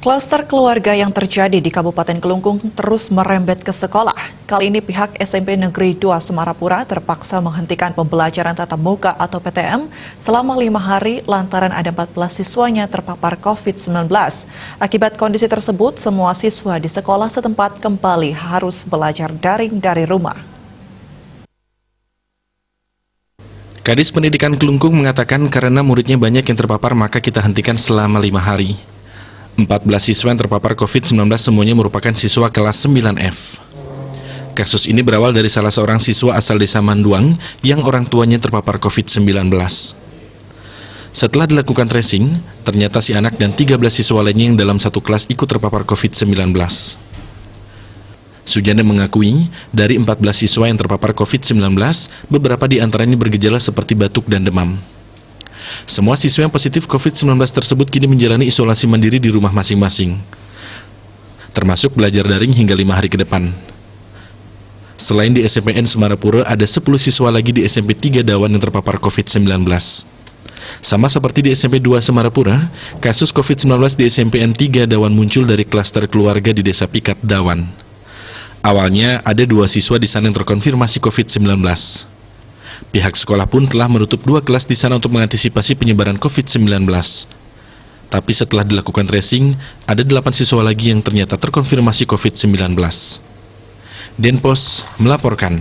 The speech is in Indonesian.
Klaster keluarga yang terjadi di Kabupaten Kelungkung terus merembet ke sekolah. Kali ini pihak SMP Negeri 2 Semarapura terpaksa menghentikan pembelajaran tatap muka atau PTM selama 5 hari lantaran ada 14 siswanya terpapar COVID-19. Akibat kondisi tersebut, semua siswa di sekolah setempat kembali harus belajar daring dari rumah. Kadis Pendidikan Kelungkung mengatakan karena muridnya banyak yang terpapar maka kita hentikan selama 5 hari. 14 siswa yang terpapar COVID-19 semuanya merupakan siswa kelas 9F. Kasus ini berawal dari salah seorang siswa asal desa Manduang yang orang tuanya terpapar COVID-19. Setelah dilakukan tracing, ternyata si anak dan 13 siswa lainnya yang dalam satu kelas ikut terpapar COVID-19. Sujana mengakui, dari 14 siswa yang terpapar COVID-19, beberapa di antaranya bergejala seperti batuk dan demam. Semua siswa yang positif COVID-19 tersebut kini menjalani isolasi mandiri di rumah masing-masing, termasuk belajar daring hingga 5 hari ke depan. Selain di SMPN Semarapura, ada 10 siswa lagi di SMP 3 Dawan yang terpapar COVID-19. Sama seperti di SMP 2 Semarapura, kasus COVID-19 di SMPN 3 Dawan muncul dari klaster keluarga di Desa Pikat, Dawan. Awalnya, ada 2 siswa di sana yang terkonfirmasi COVID-19. Pihak sekolah pun telah menutup 2 kelas di sana untuk mengantisipasi penyebaran COVID-19. Tapi setelah dilakukan tracing, ada 8 siswa lagi yang ternyata terkonfirmasi COVID-19. Denpos melaporkan.